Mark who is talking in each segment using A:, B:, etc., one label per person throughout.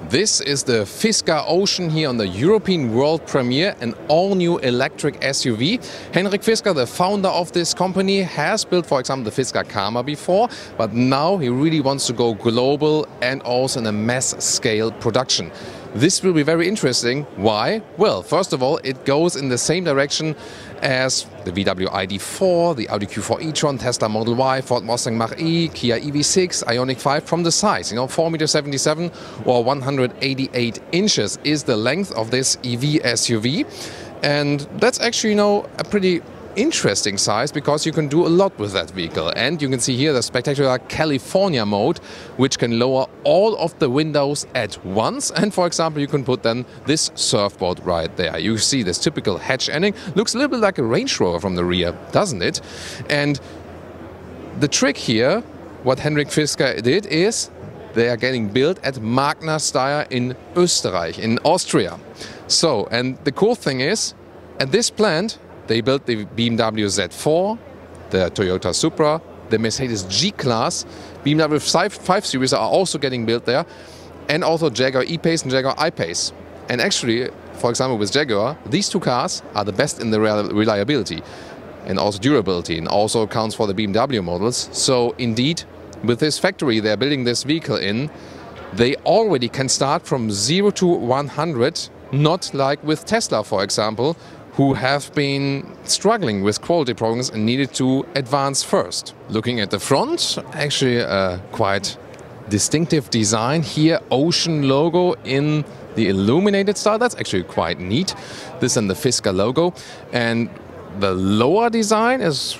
A: This is the Fisker Ocean here on the European world premiere, an all-new electric SUV. Henrik Fisker, the founder of this company, has built, for example, the Fisker Karma before, but now he really wants to go global and also in a mass-scale production. This will be very interesting. Why? Well, first of all, it goes in the same direction as the VW ID.4, the Audi Q4 e-tron, Tesla Model Y, Ford Mustang Mach-E, Kia EV6, Ioniq 5 from the size. 4.77 meters or 188 inches is the length of this EV SUV. And that's actually, a pretty interesting size because you can do a lot with that vehicle. And you can see here the spectacular California mode, which can lower all of the windows at once. And for example, you can put then this surfboard right there. You see this typical hatch ending. Looks a little bit like a Range Rover from the rear, doesn't it? And the trick here, what Henrik Fisker did is they are getting built at Magna Steyr in Österreich, in Austria. So, and the cool thing is, at this plant, they built the BMW Z4, the Toyota Supra, the Mercedes G-Class, BMW 5 Series are also getting built there, and also Jaguar E-Pace and Jaguar I-Pace. And actually, for example, with Jaguar, these two cars are the best in the reliability and also durability, and also counts for the BMW models. So indeed, with this factory they're building this vehicle in, they already can start from 0 to 100, not like with Tesla, for example, who have been struggling with quality problems and needed to advance first. Looking at the front, actually a quite distinctive design here, Ocean logo in the illuminated style. That's actually quite neat. This and the Fisker logo. And the lower design is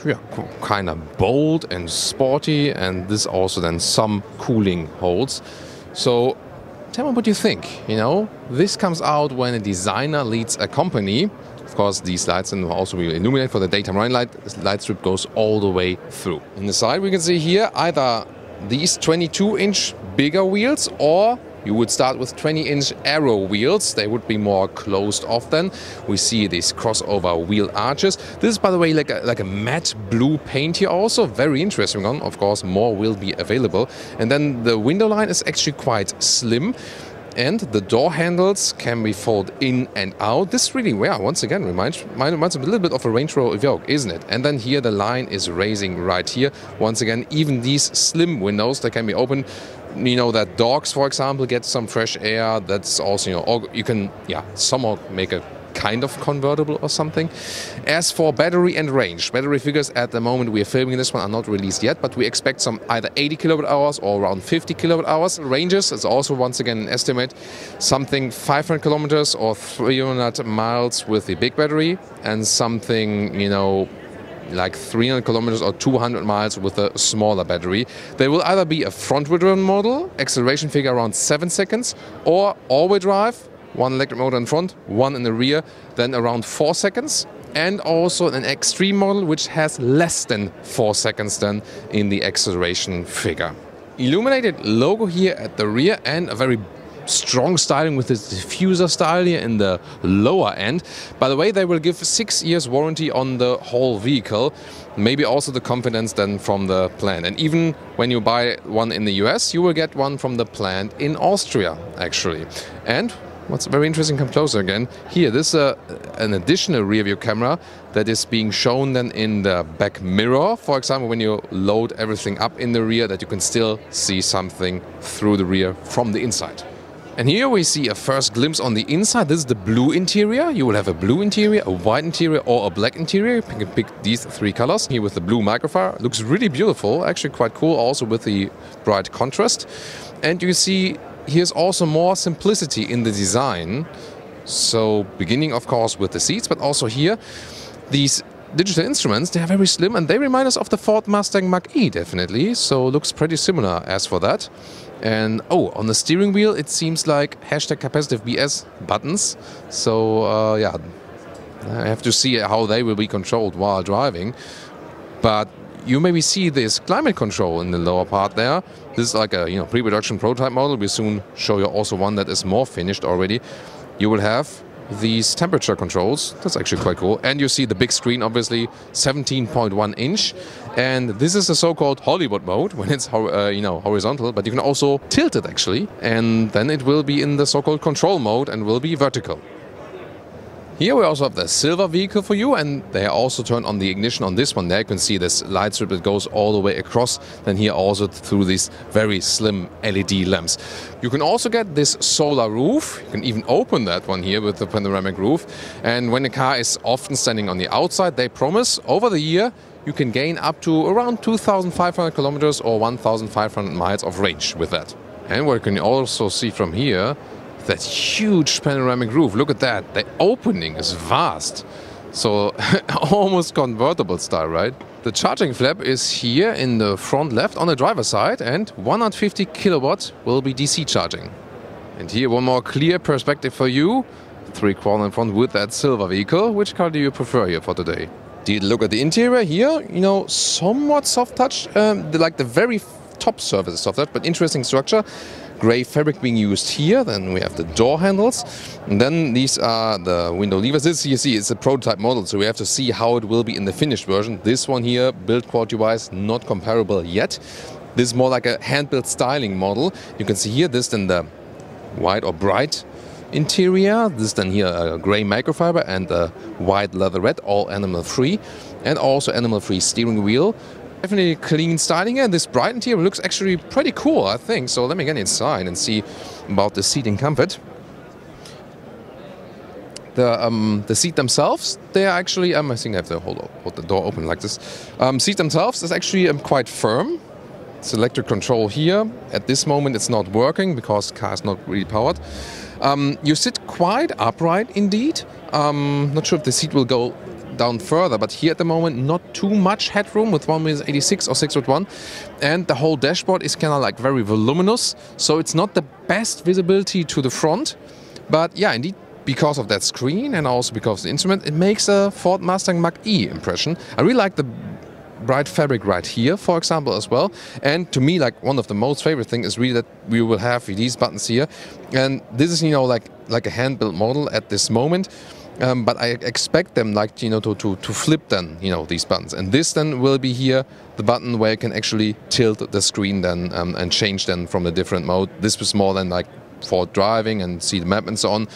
A: kind of bold and sporty, and this also then some cooling holes. So tell me what you think. This comes out when a designer leads a company. Of course, these lights will also be illuminated for the daytime running light. This light strip goes all the way through. In the side, we can see here either these 22-inch bigger wheels, or you would start with 20-inch aero wheels. They would be more closed off then. We see these crossover wheel arches. This is, by the way, like a matte blue paint here also. Very interesting one. Of course, more will be available. And then the window line is actually quite slim. And the door handles can be folded in and out. This really, once again, reminds a little bit of a Range Rover Evoque, isn't it? And then here the line is raising right here. Once again, even these slim windows, they can be opened. That dogs, for example, get some fresh air. That's also, you can, somehow make a kind of convertible or something. As for battery and range, battery figures at the moment we are filming this one are not released yet, but we expect some either 80 kilowatt hours or around 50 kilowatt hours. Ranges is also once again an estimate, something 500 kilometers or 300 miles with the big battery, and something, like 300 kilometers or 200 miles with a smaller battery. There will either be a front-wheel drive model, acceleration figure around 7 seconds, or all-wheel drive, one electric motor in front, one in the rear, then around 4 seconds. And also an extreme model which has less than 4 seconds then in the acceleration figure. Illuminated logo here at the rear, and a very strong styling with this diffuser style here in the lower end. By the way, they will give 6 years warranty on the whole vehicle. Maybe also the confidence then from the plant. And even when you buy one in the US, you will get one from the plant in Austria, actually. And what's very interesting, come closer again. Here, this is an additional rear view camera that is being shown then in the back mirror. For example, when you load everything up in the rear, that you can still see something through the rear from the inside. And here we see a first glimpse on the inside. This is the blue interior. You will have a blue interior, a white interior, or a black interior. You can pick these 3 colors. Here with the blue microphone. Looks really beautiful, actually quite cool, also with the bright contrast. And you see here's also more simplicity in the design. So beginning, of course, with the seats, but also here, these digital instruments, they are very slim, and they remind us of the Ford Mustang Mach-E, definitely. So looks pretty similar as for that. And on the steering wheel, it seems like #capacitive BS buttons. So I have to see how they will be controlled while driving. But you maybe see this climate control in the lower part there. This is like a pre-production prototype model. We'll soon show you also one that is more finished already. You will have these temperature controls. That's actually quite cool. And you see the big screen, obviously 17.1 inch. And this is the so-called Hollywood mode when it's horizontal, but you can also tilt it actually. And then it will be in the so-called control mode and will be vertical. Here we also have the silver vehicle for you, and they also turn on the ignition on this one. There you can see this light strip that goes all the way across, then here also through these very slim LED lamps. You can also get this solar roof. You can even open that one here with the panoramic roof. And when the car is often standing on the outside, they promise over the year you can gain up to around 2,500 kilometers or 1,500 miles of range with that. And what you can also see from here, that huge panoramic roof, look at that. The opening is vast. So almost convertible style, right? The charging flap is here in the front left on the driver's side, and 150 kilowatts will be DC charging. And here one more clear perspective for you. 3-quarter in front with that silver vehicle. Which car do you prefer here for today? Did you look at the interior here? You know, somewhat soft touch, like the very top surface is soft touch, but interesting structure. Grey fabric being used here. Then we have the door handles, and then these are the window levers. This you see is a prototype model, so we have to see how it will be in the finished version. This one here, build quality wise, not comparable yet. This is more like a hand-built styling model. You can see here this then the white or bright interior. This then here a grey microfiber and a white leatherette, all animal free, and also animal free steering wheel. Definitely clean styling, and this bright interior looks actually pretty cool, I think. So let me get inside and see about the seating comfort. The seat themselves, they are actually, I think I have to hold the door open like this. Seat themselves is actually quite firm. It's electric control here. At this moment it's not working because the car is not really powered. You sit quite upright indeed. Not sure if the seat will go down further, but here at the moment not too much headroom with 1.86 or 6.1, and the whole dashboard is kind of like very voluminous, so it's not the best visibility to the front. But yeah, indeed, because of that screen and also because of the instrument, it makes a Ford Mustang Mach-E impression. I really like the bright fabric right here, for example, as well. And to me, like one of the most favorite things is really that we will have these buttons here, and this is like a hand-built model at this moment. But I expect them to flip then these buttons, and this then will be here the button where you can actually tilt the screen then and change then from a different mode. This was more than like for driving and see the map and so on,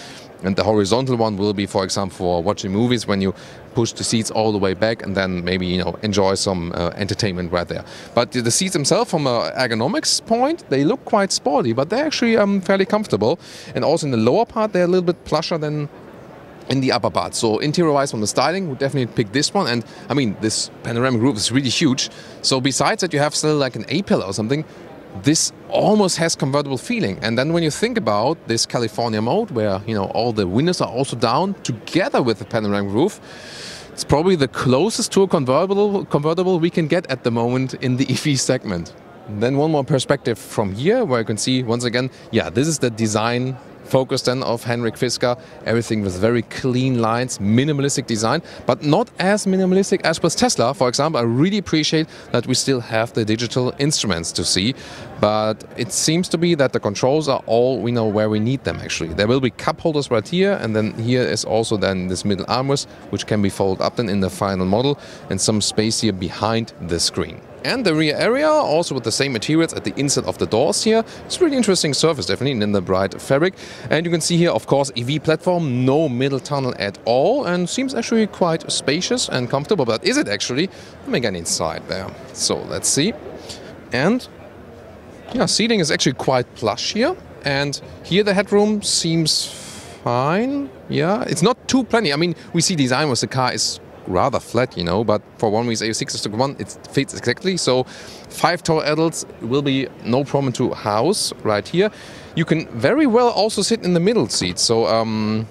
A: and the horizontal one will be, for example, for watching movies when you push the seats all the way back and then maybe enjoy some entertainment right there. But the seats themselves, from an ergonomics point, they look quite sporty, but they're actually fairly comfortable, and also in the lower part they're a little bit plusher than in the upper part. So interior-wise, from the styling, would definitely pick this one. And I mean, this panoramic roof is really huge. So besides that, you have still like an A-pillar or something. This almost has convertible feeling. And then when you think about this California mode, where all the windows are also down together with the panoramic roof, it's probably the closest to a convertible we can get at the moment in the EV segment. And then one more perspective from here, where you can see once again, yeah, this is the design focus then of Henrik Fisker. Everything with very clean lines, minimalistic design, but not as minimalistic as with Tesla, for example. I really appreciate that we still have the digital instruments to see, but it seems to be that the controls are all we know where we need them actually. There will be cup holders right here, and then here is also then this middle armrest, which can be folded up then in the final model, and some space here behind the screen. And the rear area, also with the same materials at the inside of the doors here. It's a really interesting surface, definitely, in the bright fabric. And you can see here, of course, EV platform, no middle tunnel at all, and seems actually quite spacious and comfortable. But is it actually? Let me get inside there. So let's see. And yeah, seating is actually quite plush here. And here the headroom seems fine. Yeah, it's not too plenty. I mean, we see design with the car is rather flat, but for one reason A6 it fits exactly. So 5 tall adults will be no problem to house right here. You can very well also sit in the middle seat, so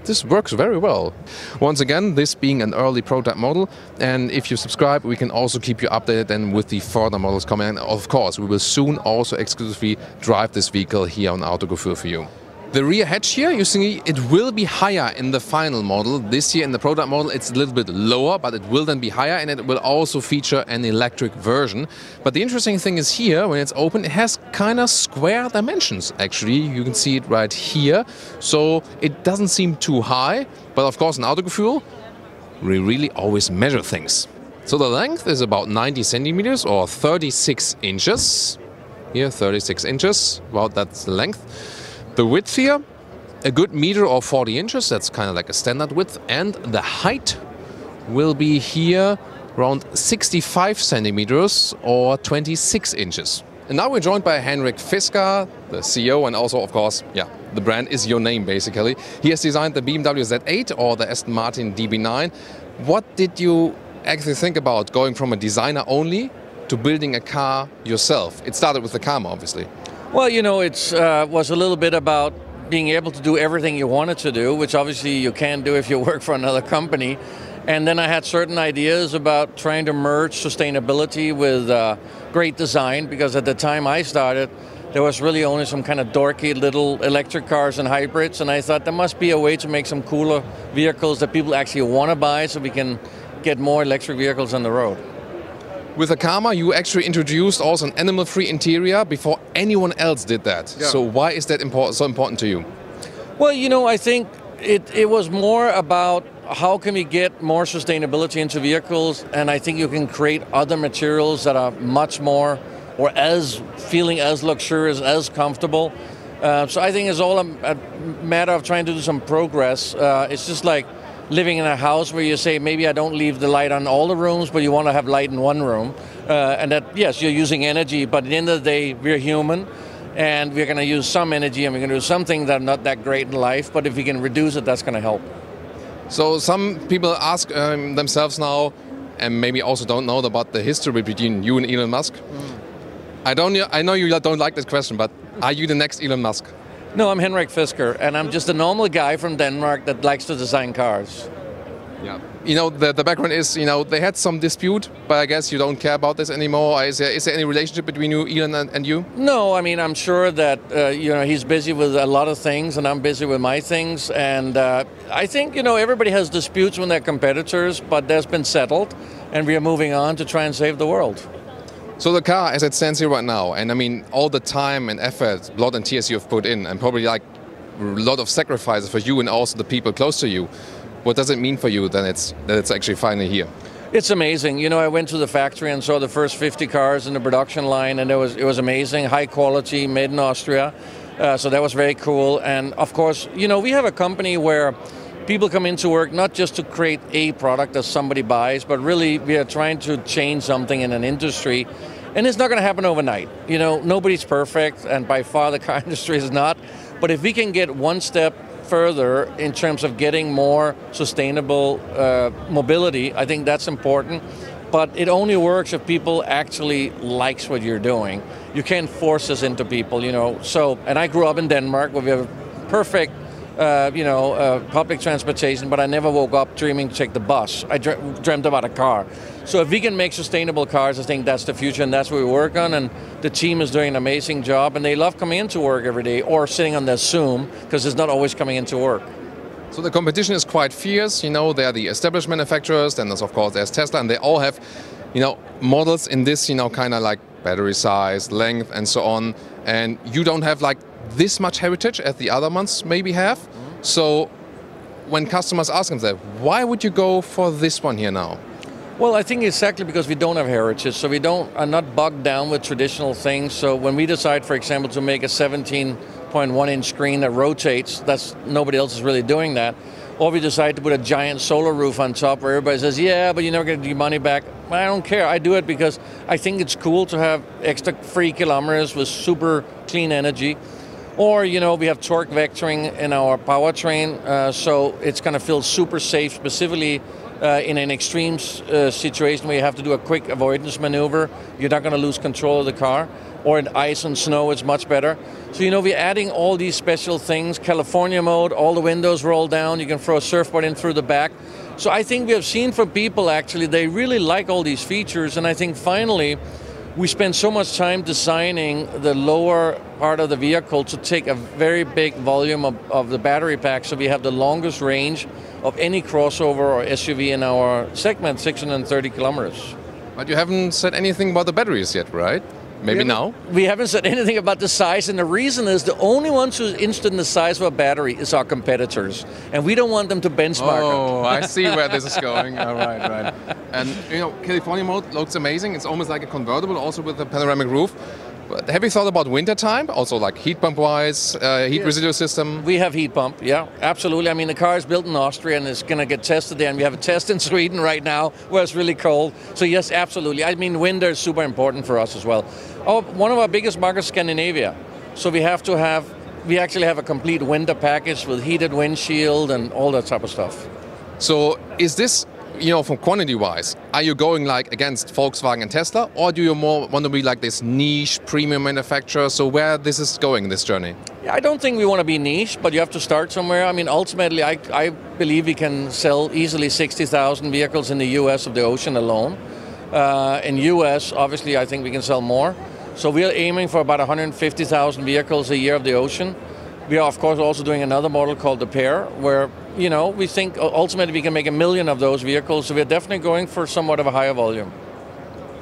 A: this works very well. Once again, this being an early prototype model, and if you subscribe, we can also keep you updated then with the further models coming. And of course, we will soon also exclusively drive this vehicle here on Autogefühl for you. The rear hatch here, you see, it will be higher in the final model. This year in the product model, it's a little bit lower, but it will then be higher, and it will also feature an electric version. But the interesting thing is here, when it's open, it has kind of square dimensions, actually. You can see it right here. So it doesn't seem too high, but of course in Autogefühl, we really always measure things. So the length is about 90 centimeters or 36 inches. Here, 36 inches, about that's the length. The width here, a good meter or 40 inches, that's kind of like a standard width. And the height will be here around 65 centimeters or 26 inches. And now we're joined by Henrik Fisker, the CEO, and also, of course, the brand is your name, basically. He has designed the BMW Z8 or the Aston Martin DB9. What did you actually think about going from a designer only to building a car yourself? It started with the Karma, obviously.
B: Well, it was a little bit about being able to do everything you wanted to do, which obviously you can't do if you work for another company. And then I had certain ideas about trying to merge sustainability with great design, because at the time I started, there was really only some kind of dorky little electric cars and hybrids, and I thought there must be a way to make some cooler vehicles that people actually want to buy so we can get more electric vehicles on the road.
A: With the Karma, you actually introduced also an animal-free interior before anyone else did that. Yeah. So why is that so important to you?
B: Well, I think it was more about how can we get more sustainability into vehicles, and I think you can create other materials that are much more or feeling as luxurious, as comfortable. So I think it's all a matter of trying to do some progress. It's just like living in a house where you say, maybe I don't leave the light on all the rooms, but you want to have light in one room. And that, yes, you're using energy, but at the end of the day, we're human, and we're going to use some energy, and we're going to do something that's not that great in life, but if we can reduce it, that's going to help.
A: So some people ask themselves now, and maybe also don't know about the history between you and Elon Musk. I know you don't like this question, but are you the next Elon Musk?
B: No, I'm Henrik Fisker, and I'm just a normal guy from Denmark that likes to design cars.
A: Yeah. The background is, they had some dispute, but I guess you don't care about this anymore. Is there any relationship between you, Elon, and you?
B: No, I mean, I'm sure that, he's busy with a lot of things, and I'm busy with my things. And I think, everybody has disputes when they're competitors, but that's been settled, and we are moving on to try and save the world.
A: So the car, as it stands here right now, and I mean, all the time and effort, blood and tears you've put in, and probably like a lot of sacrifices for you and also the people close to you. What does it mean for you that it's actually finally here?
B: It's amazing. I went to the factory and saw the first 50 cars in the production line, and it was amazing, high quality, made in Austria. So that was very cool. And of course, we have a company where people come into work not just to create a product that somebody buys, but really we are trying to change something in an industry. And it's not going to happen overnight. Nobody's perfect, and by far the car industry is not. But if we can get one step further in terms of getting more sustainable mobility, I think that's important. But it only works if people actually likes what you're doing. You can't force this into people, So, and I grew up in Denmark where we have perfect public transportation, but I never woke up dreaming to take the bus. I dreamt about a car. So if we can make sustainable cars, I think that's the future, and that's what we work on. And the team is doing an amazing job, and they love coming into work every day or sitting on their Zoom, because it's not always coming into work.
A: So the competition is quite fierce. There are the established manufacturers, then of course there's Tesla, and they all have, models in this, kind of like battery size, length, and so on. And you don't have like this much heritage as the other ones maybe have. So when customers ask themselves, why would you go for this one here now?
B: Well, I think exactly because we don't have heritage, so we are not bogged down with traditional things. So when we decide, for example, to make a 17.1-inch screen that rotates, nobody else is really doing that. Or we decide to put a giant solar roof on top where everybody says, yeah, but you're never going to get your money back. I don't care. I do it because I think it's cool to have extra free kilometers with super clean energy. Or, we have torque vectoring in our powertrain, so it's going to feel super safe, specifically in an extreme situation where you have to do a quick avoidance maneuver. You're not going to lose control of the car. Or in ice and snow, it's much better. So, we're adding all these special things. California mode, all the windows roll down. You can throw a surfboard in through the back. So I think we have seen from people, actually, they really like all these features. And I think finally, we spend so much time designing the lower part of the vehicle to take a very big volume of the battery pack, so we have the longest range of any crossover or SUV in our segment, 630 kilometers.
A: But you haven't said anything about the batteries yet, right? Maybe now?
B: We haven't said anything about the size, and the reason is the only ones who's interested in the size of a battery is our competitors, and we don't want them to benchmark it.
A: Oh, I see where this is going. All right, right. And you know, California mode looks amazing. It's almost like a convertible, also with a panoramic roof. But have you thought about winter time? Also, like heat pump wise, heat residual system?
B: We have heat pump, yeah, absolutely. I mean, the car is built in Austria and it's going to get tested there, and we have a test in Sweden right now where it's really cold. So yes, absolutely. I mean, winter is super important for us as well. One of our biggest markets is Scandinavia. So we actually have a complete winter package with heated windshield and all that type of stuff.
A: So is this, you know, from quantity-wise, are you going like against Volkswagen and Tesla, or do you more want to be like this niche premium manufacturer? So where this is going, this journey?
B: Yeah, I don't think we want to be niche, but you have to start somewhere. I mean, ultimately, I believe we can sell easily 60,000 vehicles in the US of the Ocean alone. In US, obviously, I think we can sell more. So we are aiming for about 150,000 vehicles a year of the Ocean. We are, of course, also doing another model called the Pair, where, you know, we think ultimately we can make 1 million of those vehicles. So we're definitely going for somewhat of a higher volume.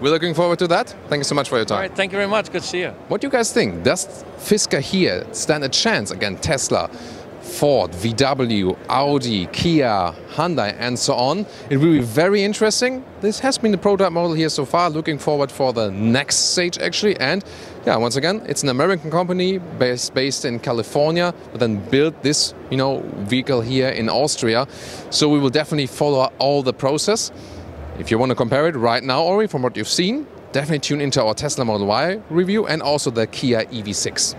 A: We're looking forward to that. Thank you so much for your time.
B: All right, thank you very much. Good to see you.
A: What do you guys think? Does Fisker here stand a chance against Tesla, Ford, VW, Audi, Kia, Hyundai, and so on? It will be very interesting. This has been the prototype model here so far. Looking forward for the next stage, actually. And yeah, once again, it's an American company based in California, but then built this, you know, vehicle here in Austria. So we will definitely follow all the process. If you want to compare it right now, Ori, from what you've seen, definitely tune into our Tesla Model Y review and also the Kia EV6.